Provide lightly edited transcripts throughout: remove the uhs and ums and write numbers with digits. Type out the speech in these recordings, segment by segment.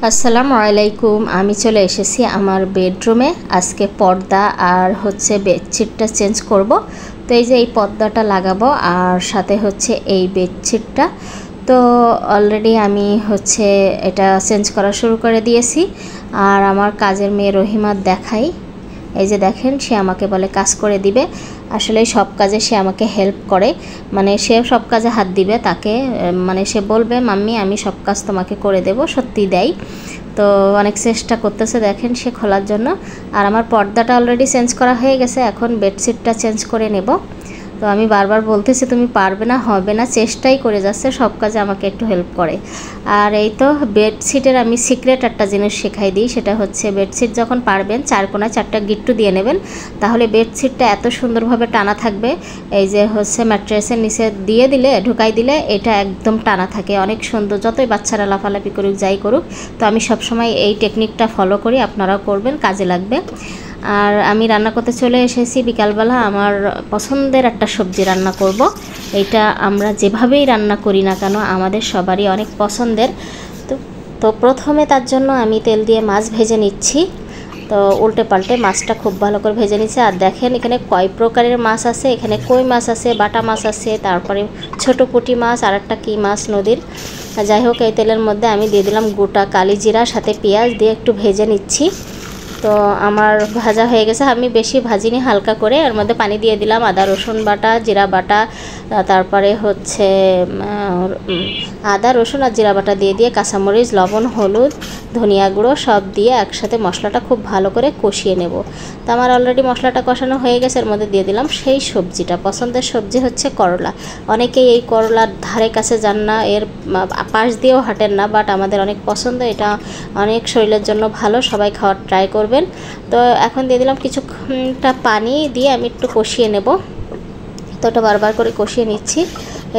আসসালামু আলাইকুম। আমি চলে এসেছি আমার বেডরুমে। আজকে পর্দা আর হচ্ছে বেডশিটটা চেঞ্জ করব। তো এই যে এই পর্দাটা লাগাবো আর সাথে হচ্ছে এই বেডশিটটা। তো অলরেডি আমি হচ্ছে এটা চেঞ্জ করা শুরু করে দিয়েছি। আর আমার কাজের মেয়ে রহিমার দেখাই, এই যে দেখেন, সে আমাকে বলে কাজ করে দিবে। আসলে সব কাজে সে আমাকে হেল্প করে, মানে সে সব কাজে হাত দিবে তাকে, মানে সে বলবে মাম্মি আমি সব কাজ তোমাকে করে দেব, সত্যি দেয়। তো অনেক চেষ্টা করতেছে দেখেন সে খোলার জন্য। আর আমার পর্দাটা অলরেডি চেঞ্জ করা হয়ে গেছে, এখন বেডশিটটা চেঞ্জ করে নেব। তো আমি বারবার বলতেছি তুমি পারবে না, হবে না, চেষ্টাই করে যাচ্ছে, সব কাজে আমাকে একটু হেল্প করে। আর এই তো বেডশিটের আমি সিক্রেট একটা জিনিস শেখাই দিই, সেটা হচ্ছে বেডশিট যখন পারবেন 4 কোণায় 4টা গিট্টু দিয়ে নেবেন, তাহলে বেডশিটটা এত সুন্দরভাবে টানা থাকবে। এই যে হচ্ছে ম্যাট্রেসের নিচে দিয়ে দিলে, ঢুকাই দিলে এটা একদম টানা থাকে, অনেক সুন্দর, যতই বাচ্চারা লাফালাফি করুক যাই করুক। তো আমি সবসময় এই টেকনিকটা ফলো করি, আপনারাও করবেন, কাজে লাগবে। আর আমি রান্না করতে চলে এসেছি বিকালবেলা। আমার পছন্দের একটা সবজি রান্না করব। এটা আমরা যেভাবেই রান্না করি না কেন আমাদের সবারই অনেক পছন্দের। তো প্রথমে তার জন্য আমি তেল দিয়ে মাছ ভেজে নিচ্ছি। তো উল্টে পাল্টে মাছটা খুব ভালো করে ভেজে নিচ্ছে। আর দেখেন এখানে কয় প্রকারের মাছ আছে, এখানে কই মাছ আছে, বাটা মাছ আছে, তারপরে ছোট পুঁটি মাছ, আর একটা কী মাছ নদীর। যাই হোক, এই তেলের মধ্যে আমি দিয়ে দিলাম গোটা কালি জিরা, সাথে পেঁয়াজ দিয়ে একটু ভেজে নিচ্ছি। তো আমার ভাজা হয়ে গেছে, আমি বেশি ভাজিনি, হালকা করে। এর মধ্যে পানি দিয়ে দিলাম, আদা রসুন বাটা, জিরা বাটা, তারপরে হচ্ছে আদা রসুন আর জিরা বাটা দিয়ে কাঁচামরিচ, লবণ, হলুদ, ধনিয়া গুঁড়ো সব দিয়ে একসাথে মশলাটা খুব ভালো করে কষিয়ে নেব। তো আমার অলরেডি মশলাটা কষানো হয়ে গেছে। এর মধ্যে দিয়ে দিলাম সেই সবজিটা, পছন্দের সবজি হচ্ছে করলা। অনেকেই এই করলার ধারে কাছে যান না, এর পাশ দিয়েও হাঁটেন না, বাট আমাদের অনেক পছন্দ, এটা অনেক শরীরের জন্য ভালো, সবাই খাওয়ার ট্রাই করবেন। তো এখন দিয়ে দিলাম কিছুটা পানি দিয়ে আমি একটু কষিয়ে নেব। তো এটা বারবার করে কষিয়ে নিচ্ছি।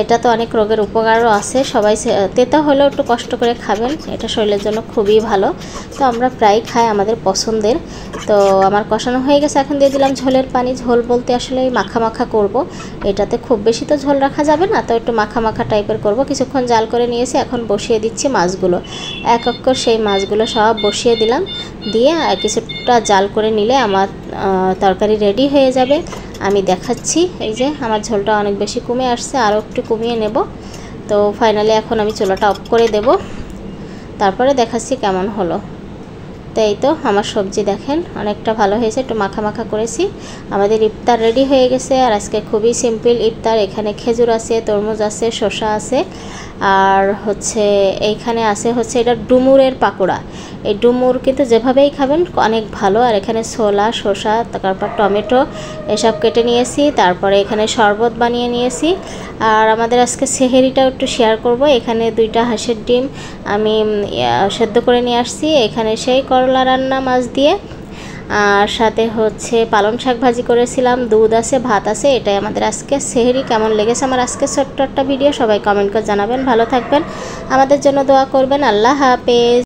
এটা তো অনেক রোগের উপকারও আছে, সবাই তেতো হলেও একটু কষ্ট করে খাবেন, এটা শরীরের জন্য খুবই ভালো। তো আমরা প্রায় খাই, আমাদের পছন্দের। তো আমার কষানো হয়ে গেছে, এখন দিয়ে দিলাম ঝোলের পানি। ঝোল বলতে আসলে মাখা মাখা করব, এটাতে খুব বেশি তো ঝোল রাখা যাবে না, তো একটু মাখা মাখা টাইপের করব। কিছুক্ষণ জাল করে নিয়েছি, এখন বসিয়ে দিচ্ছি মাছগুলো। এক এক করে সেই মাছগুলো সব বসিয়ে দিলাম, দিয়ে কিছুটা জাল করে নিলে আমার তরকারি রেডি হয়ে যাবে। আমি দেখাচ্ছি, এই যে আমার ঝোলটা অনেক বেশি কমে আসছে, আরও একটু কমিয়ে নেব। তো ফাইনালি এখন আমি চুলাটা অফ করে দেব, তারপরে দেখাচ্ছি কেমন হলো। তো এই তো আমার সবজি দেখেন অনেকটা ভালো হয়েছে, একটু মাখা মাখা করেছি। আমাদের ইফতার রেডি হয়ে গেছে। আর আজকে খুবই সিম্পল ইফতার। এখানে খেজুর আছে, তরমুজ আছে, শসা আছে, আর হচ্ছে এইখানে আছে হচ্ছে এটা ডুমুরের পাকোড়া। এই ডুমুর কিন্তু যেভাবেই খাবেন অনেক ভালো। আর এখানে ছোলা, শসা, তারপর টমেটো এসব কেটে নিয়েছি, তারপরে এখানে শরবত বানিয়ে নিয়েছি। আর আমাদের আজকে সেহেরিটাও একটু শেয়ার করব। এখানে 2টা হাঁসের ডিম আমি সেদ্ধ করে নিয়ে আসছি। এখানে সেই করলা রান্না মাছ দিয়ে, আর সাথে হচ্ছে পালং শাক ভাজি করেছিলাম, দুধ আছে, ভাত আছে। এটাই আমাদের আজকে সেহেরি। কেমন লেগেছে আমার আজকে ছোট্ট একটা ভিডিও, সবাই কমেন্ট করে জানাবেন। ভালো থাকবেন, আমাদের জন্য দোয়া করবেন। আল্লাহ হাফেজ।